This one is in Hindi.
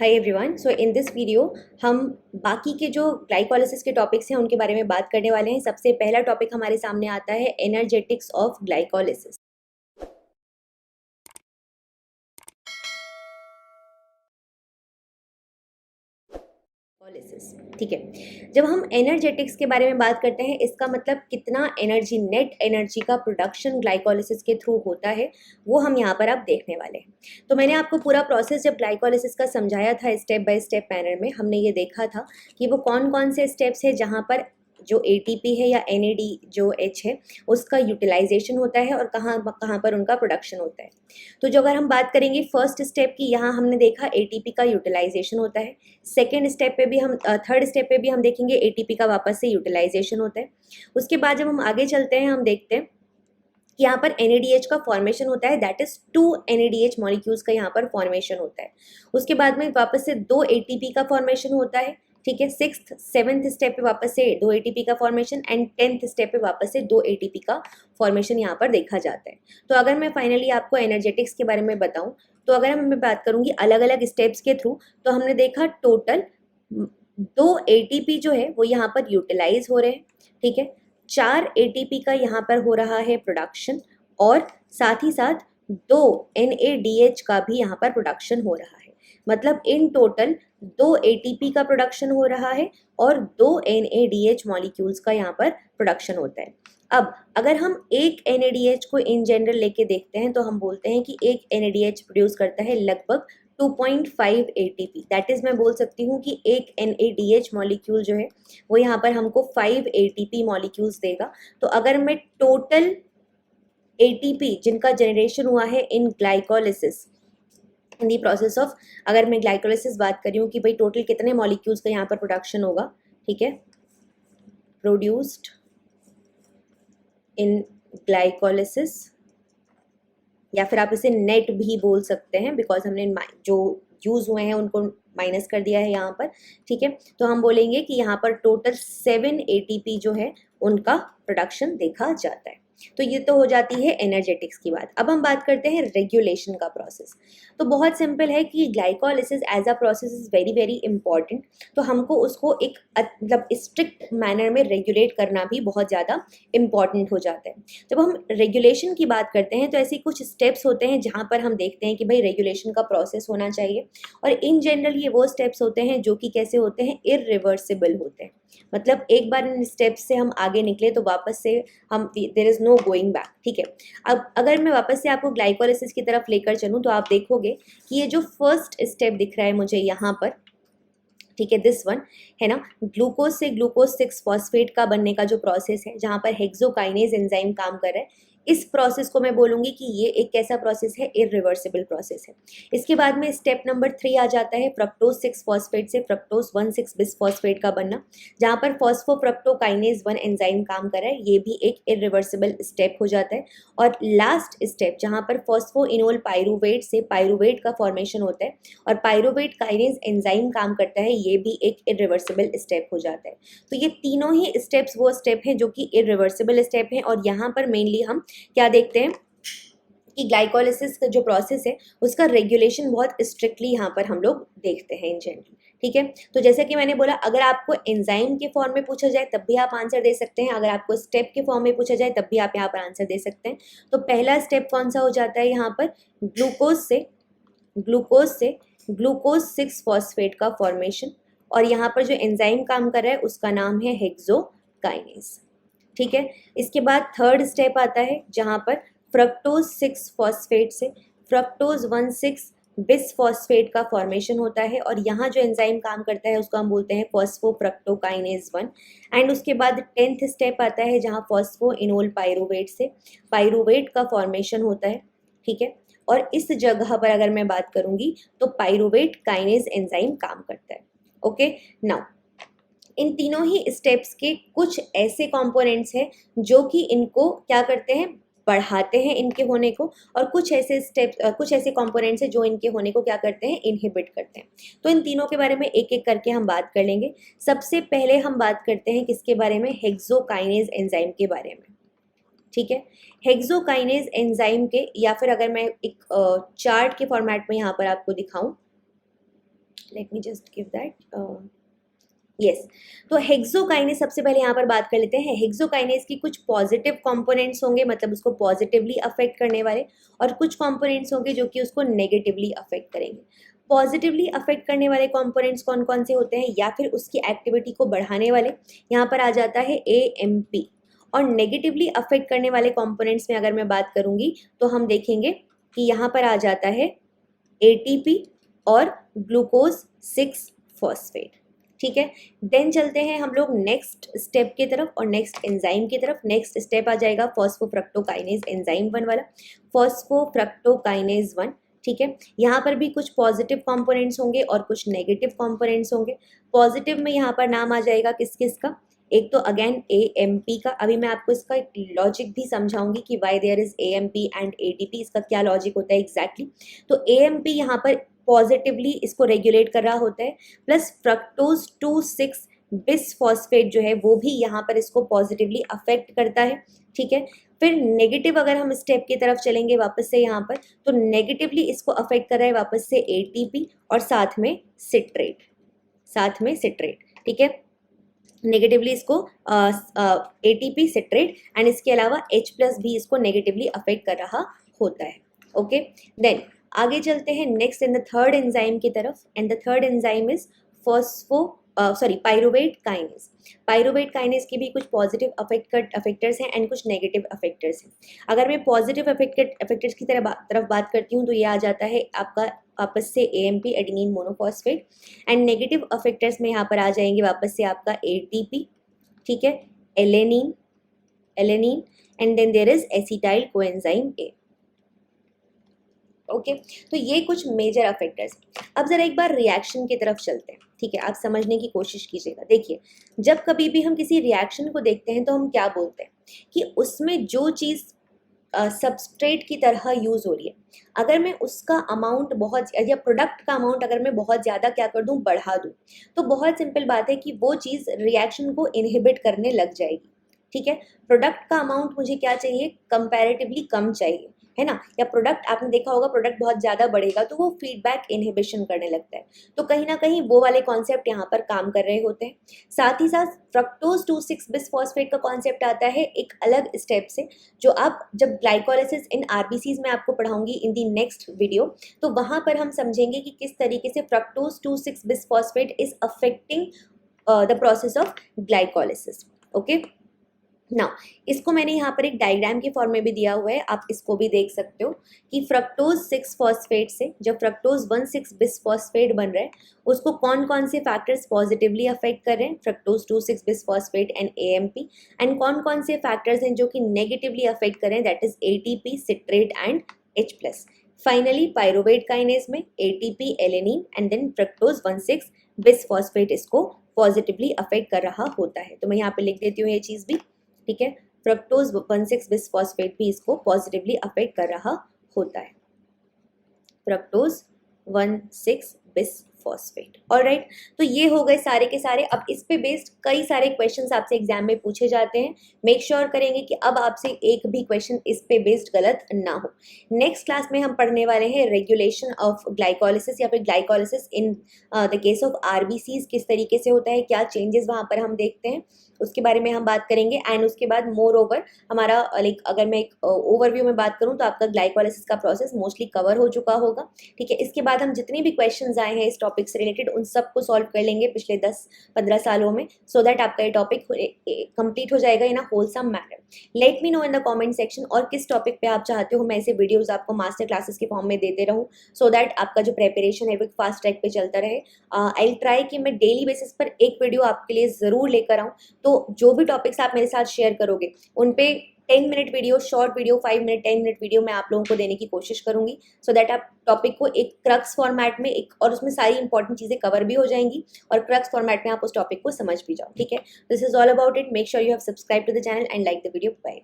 Hi everyone, so in this video हम बाकी के जो ग्लाइकोलिसिस के टॉपिक्स हैं उनके बारे में बात करने वाले हैं। सबसे पहला टॉपिक हमारे सामने आता है एनर्जेटिक्स ऑफ ग्लाइकोलिसिस। ठीक है, जब हम एनर्जेटिक्स के बारे में बात करते हैं इसका मतलब कितना एनर्जी, नेट एनर्जी का प्रोडक्शन ग्लाइकोलिसिस के थ्रू होता है वो हम यहाँ पर अब देखने वाले हैं। तो मैंने आपको पूरा प्रोसेस जब ग्लाइकोलिसिस का समझाया था स्टेप बाय स्टेप मैनर में, हमने ये देखा था कि वो कौन कौन से स्टेप्स है जहाँ पर जो एटीपी है या एनएडी जो एच है उसका यूटिलाइजेशन होता है और कहाँ कहाँ पर उनका प्रोडक्शन होता है। तो जो अगर हम बात करेंगे फर्स्ट स्टेप की, यहाँ हमने देखा एटीपी का यूटिलाइजेशन होता है। सेकेंड स्टेप पे भी हम थर्ड स्टेप पे भी हम देखेंगे एटीपी का वापस से यूटिलाइजेशन होता है। उसके बाद जब हम आगे चलते हैं हम देखते हैं कि यहाँ पर NADH का फॉर्मेशन होता है, दैट इज 2 NADH मॉलिक्यूल्स का यहाँ पर फॉर्मेशन होता है। उसके बाद में वापस से 2 ATP का फॉर्मेशन होता है। ठीक है, 6th 7th स्टेप पे वापस से 2 ATP का फॉर्मेशन एंड 10th स्टेप पे वापस से 2 ATP का फॉर्मेशन यहाँ पर देखा जाता है। तो अगर मैं फाइनली आपको एनर्जेटिक्स के बारे में बताऊँ तो अगर मैं बात करूँगी अलग अलग स्टेप्स के थ्रू, तो हमने देखा टोटल 2 ATP जो है वो यहाँ पर यूटिलाइज हो रहे हैं। ठीक है, 4 ATP का यहाँ पर हो रहा है प्रोडक्शन और साथ ही साथ 2 NADH का भी यहाँ पर प्रोडक्शन हो रहा है। मतलब इन टोटल 2 ATP का प्रोडक्शन हो रहा है और 2 NADH मॉलिक्यूल्स का यहाँ पर प्रोडक्शन होता है। अब अगर हम एक NADH को इन जनरल लेके देखते हैं तो हम बोलते हैं कि एक NADH प्रोड्यूस करता है लगभग 2.5 ATP। दैट इज मैं बोल सकती हूँ कि एक NADH मॉलिक्यूल जो है वो यहाँ पर हमको 5 ATP मॉलिक्यूल्स देगा। तो अगर मैं टोटल ATP जिनका जनरेशन हुआ है in glycolysis, in the process of, अगर मैं ग्लाइकोलिसिस बात कर रही हूँ कि भाई टोटल कितने मॉलिक्यूल्स का यहाँ पर प्रोडक्शन होगा, ठीक है, प्रोड्यूस्ड इन ग्लाइकोलिसिस, या फिर आप इसे नेट भी बोल सकते हैं बिकॉज हमने जो यूज हुए हैं उनको माइनस कर दिया है यहाँ पर। ठीक है, तो हम बोलेंगे कि यहाँ पर टोटल 7 ATP जो है उनका प्रोडक्शन देखा जाता है। तो ये तो हो जाती है एनर्जेटिक्स की बात। अब हम बात करते हैं रेगुलेशन का प्रोसेस। तो बहुत सिंपल है कि glycolysis as a process is very very important. तो हमको उसको एक मतलब स्ट्रिक्ट मैनर में रेगुलेट करना भी बहुत ज़्यादा इंपॉर्टेंट हो जाता है। जब हम रेगुलेशन की बात करते हैं तो ऐसे कुछ स्टेप्स होते हैं जहाँ पर हम देखते हैं कि भाई रेगुलेशन का प्रोसेस होना चाहिए, और इन जनरल ये वो स्टेप्स होते हैं जो कि कैसे होते हैं, इरिवर्सिबल होते हैं। मतलब एक बार इन स्टेप्स से हम आगे निकले तो वापस से हम there is no going back. ठीक है, अब अगर मैं वापस से आपको ग्लाइकोलिसिस की तरफ लेकर चलूँ तो आप देखोगे कि ये जो फर्स्ट स्टेप दिख रहा है मुझे यहाँ पर, ठीक है, दिस वन है ना, ग्लूकोज से ग्लूकोज 6 फॉस्फेट का बनने का जो प्रोसेस है जहाँ पर हेक्सोकाइनेज एंजाइम काम कर रहा है, इस प्रोसेस को मैं बोलूँगी कि ये एक कैसा प्रोसेस है, इरिवर्सिबल प्रोसेस है। इसके बाद में स्टेप नंबर 3 आ जाता है फ्रक्टोज 6 फॉस्फेट से फ्रक्टोज 1,6 बिस फॉस्फेट का बनना, जहाँ पर फॉस्फोफ्रक्टोकाइनेज 1 एंजाइम काम कर रहा है, ये भी एक इरिवर्सिबल स्टेप हो जाता है। और लास्ट स्टेप जहाँ पर फॉस्फोइनोल पायरुवेट से पायरुवेट का फॉर्मेशन होता है और पायरुवेट काइनेज एंजाइम काम करता है, ये भी एक इरिवर्सिबल स्टेप हो जाता है। तो ये तीनों ही स्टेप्स वो स्टेप हैं जो कि इरिवर्सिबल स्टेप हैं, और यहाँ पर मेनली हम क्या देखते हैं कि ग्लाइकोलिसिस का जो प्रोसेस है उसका रेगुलेशन बहुत स्ट्रिक्टली यहाँ पर हम लोग देखते हैं इन जनरल। ठीक है, तो जैसे कि मैंने बोला, अगर आपको एंजाइम के फॉर्म में पूछा जाए तब भी आप आंसर दे सकते हैं, अगर आपको स्टेप के फॉर्म में पूछा जाए तब भी आप यहाँ पर आंसर दे सकते हैं। तो पहला स्टेप कौन सा हो जाता है यहाँ पर, ग्लूकोज से ग्लूकोज 6 फॉस्फेट का फॉर्मेशन, और यहाँ पर जो एंजाइम काम कर रहा है उसका नाम है हेक्सोकाइनेज। ठीक है, इसके बाद थर्ड स्टेप आता है जहाँ पर फ्रक्टोज 6 फॉस्फेट से फ्रक्टोज 1,6 बिस फॉस्फेट का फॉर्मेशन होता है, और यहाँ जो एंजाइम काम करता है उसको हम बोलते हैं फॉस्फोफ्रक्टोकाइनेज 1। एंड उसके बाद 10th स्टेप आता है जहाँ फॉस्फोइनोल पायरुवेट से पायरुवेट का फॉर्मेशन होता है। ठीक है, और इस जगह पर अगर मैं बात करूंगी तो पायरुवेट काइनेज एंजाइम काम करता है। ओके, नाउ इन तीनों ही स्टेप्स के कुछ ऐसे कंपोनेंट्स हैं जो कि इनको क्या करते हैं, बढ़ाते हैं इनके होने को, और कुछ ऐसे स्टेप्स कुछ ऐसे कंपोनेंट्स हैं जो इनके होने को क्या करते हैं, इनहिबिट करते हैं। तो इन तीनों के बारे में एक एक करके हम बात कर लेंगे। सबसे पहले हम बात करते हैं किसके बारे में, हेक्सोकाइनेज एंजाइम के बारे में। ठीक है, हेक्सोकाइनेज एंजाइम के, या फिर अगर मैं एक चार्ट के फॉर्मेट में यहाँ पर आपको दिखाऊं let me just give that yes. तो हेक्सोकाइनेज सबसे पहले यहाँ पर बात कर लेते हैं। हेक्सोकाइनेज की कुछ पॉजिटिव कंपोनेंट्स होंगे, मतलब उसको पॉजिटिवली अफेक्ट करने वाले, और कुछ कंपोनेंट्स होंगे जो कि उसको नेगेटिवली अफेक्ट करेंगे। पॉजिटिवली अफेक्ट करने वाले कंपोनेंट्स कौन कौन से होते हैं, या फिर उसकी एक्टिविटी को बढ़ाने वाले, यहाँ पर आ जाता है AMP। और नेगेटिवली अफेक्ट करने वाले कंपोनेंट्स में अगर मैं बात करूंगी तो हम देखेंगे कि यहाँ पर आ जाता है ATP और ग्लूकोज 6 फॉस्फेट। ठीक है, देन चलते हैं हम लोग नेक्स्ट स्टेप की तरफ और नेक्स्ट एंजाइम की तरफ। नेक्स्ट स्टेप आ जाएगा फॉस्फोफ्रक्टोकाइनेज एंजाइम 1 वाला, फॉस्फोफ्रक्टोकाइनेज 1। ठीक है, यहाँ पर भी कुछ पॉजिटिव कंपोनेंट्स होंगे और कुछ नेगेटिव कंपोनेंट्स होंगे। पॉजिटिव में यहाँ पर नाम आ जाएगा किस किस का, एक तो अगेन AMP का। अभी मैं आपको इसका एक लॉजिक भी समझाऊंगी कि why there is AMP and ATP, इसका क्या लॉजिक होता है एग्जैक्टली। तो AMP यहाँ पर पॉजिटिवली इसको रेगुलेट कर रहा होता है, प्लस फ्रक्टोज 2,6 बिसफॉस्फेट जो है वो भी यहाँ पर इसको पॉजिटिवली अफेक्ट करता है। ठीक है, फिर नेगेटिव अगर हम स्टेप की तरफ चलेंगे वापस से यहाँ पर, तो नेगेटिवली इसको अफेक्ट कर रहा है वापस से ATP और साथ में सिट्रेट, साथ में सिट्रेट। ठीक है, नेगेटिवली इसको ATP सिट्रेट एंड इसके अलावा H+ भी इसको नेगेटिवली अफेक्ट कर रहा होता है। ओके, देन आगे चलते हैं next in the third enzyme की तरफ, and the third enzyme is pyruvate kinase. Pyruvate kinase की भी कुछ पॉजिटिव अफेक्टर्स हैं एंड कुछ नेगेटिव अफेक्टर्स हैं। अगर मैं पॉजिटिव अफेक्टर्स की तरफ बात करती हूँ तो ये आ जाता है आपका वापस से AMP adenine monophosphate, and negative effectors में यहाँ पर आ जाएंगे वापस से आपका ATP, ठीक है, alanine and then there is acetyl coenzyme A। Okay, तो ये कुछ मेजर अफेक्टर्स। अब जरा एक बार रिएक्शन की तरफ चलते हैं। ठीक है, आप समझने की कोशिश कीजिएगा। देखिए, जब कभी भी हम किसी रिएक्शन को देखते हैं तो हम क्या बोलते हैं कि उसमें जो चीज़ सबस्ट्रेट की तरह यूज़ हो रही है, अगर मैं उसका अमाउंट बहुत, या प्रोडक्ट का अमाउंट अगर मैं बहुत ज़्यादा क्या कर दूं, बढ़ा दूं, तो बहुत सिंपल बात है कि वो चीज़ रिएक्शन को इनहिबिट करने लग जाएगी। ठीक है, प्रोडक्ट का अमाउंट मुझे क्या चाहिए, कंपैरेटिवली कम चाहिए, है ना। या प्रोडक्ट, आपने देखा होगा प्रोडक्ट बहुत ज़्यादा बढ़ेगा तो वो फीडबैक इनहिबिशन करने लगता है। तो कहीं ना कहीं वो वाले कॉन्सेप्ट यहाँ पर काम कर रहे होते हैं। साथ ही साथ फ्रक्टोज 2,6 बिसफॉस्फेट का कॉन्सेप्ट आता है एक अलग स्टेप से, जो आप जब ग्लाइकोलाइसिस इन RBCs में आपको पढ़ाऊंगी इन दी नेक्स्ट वीडियो, तो वहाँ पर हम समझेंगे कि किस तरीके से fructose 2,6 bisphosphate is affecting the process of glycolysis. Okay, ना इसको मैंने यहाँ पर एक डायग्राम के फॉर्म में भी दिया हुआ है, आप इसको भी देख सकते हो कि फ्रक्टोज 6 फॉस्फेट से जब फ्रक्टोज 1,6 बिसफॉस्फेट बन रहा है, उसको कौन कौन से फैक्टर्स पॉजिटिवली अफेक्ट कर रहे हैं, fructose 2,6 bisphosphate and AMP, and कौन कौन से फैक्टर्स हैं जो कि नेगेटिवली अफेक्ट कर रहे हैं, that is ATP, citrate and H+। Finally pyruvate kinase में ATP, alanine and then fructose 1,6 bisphosphate इसको पॉजिटिवली अफेक्ट कर रहा होता है। तो मैं यहाँ पे लिख देती हूँ ये चीज़ भी। ठीक है, फ्रक्टोज 1,6 बिसफॉस्फेट भी इसको पॉजिटिवली अफेक्ट कर रहा होता है, फ्रक्टोज 1,6 बिसफॉस्फेट। ऑलराइट, तो ये हो गए सारे के सारे। अब इस पे बेस्ड कई सारे क्वेश्चंस आपसे एग्जाम में पूछे जाते हैं। मेक श्योर करेंगे कि अब आपसे एक भी क्वेश्चन इस पे बेस्ड गलत ना हो। नेक्स्ट क्लास में हम पढ़ने वाले हैं रेगुलेशन ऑफ ग्लाइकोलाइसिस, या फिर glycolysis in the case of RBCs किस तरीके से होता है, क्या चेंजेस वहाँ पर हम देखते हैं, उसके बारे में हम बात करेंगे। एंड उसके बाद मोर ओवर हमारा लाइक अगर मैं एक ओवरव्यू में बात करूं तो आपका ग्लाइकोलाइसिस का प्रोसेस मोस्टली कवर हो चुका होगा। ठीक है, इसके बाद हम जितने भी क्वेश्चंस आए हैं इस टॉपिक से रिलेटेड उन सबको सॉल्व कर लेंगे पिछले 10-15 सालों में, सो दैट आपका ये टॉपिक कंप्लीट हो जाएगा in a wholesome manner. Let me know in the comment section और किस टॉपिक पे आप चाहते हो मैं ऐसे वीडियोज आपको मास्टर क्लासेस के फॉर्म में देते रहूँ, सो दैट आपका जो प्रेपरेशन है वो फास्ट ट्रैक पे चलता रहे। आई ट्राई कि मैं डेली बेसिस पर एक वीडियो आपके लिए ज़रूर लेकर आऊँ। तो जो भी टॉपिक्स आप मेरे साथ शेयर करोगे उन पे 10 minute video, short video, 5 minute 10 minute video मैं आप लोगों को देने की कोशिश करूंगी, सो दैट आप टॉपिक को एक क्रक्स फॉर्मेट में एक, और उसमें सारी इंपॉर्टेंट चीजें कवर भी हो जाएंगी और क्रक्स फॉर्मेट में आप उस टॉपिक को समझ भी जाओ। ठीक है, this is all about it. Make sure you have subscribe to the channel and like the video. Bye.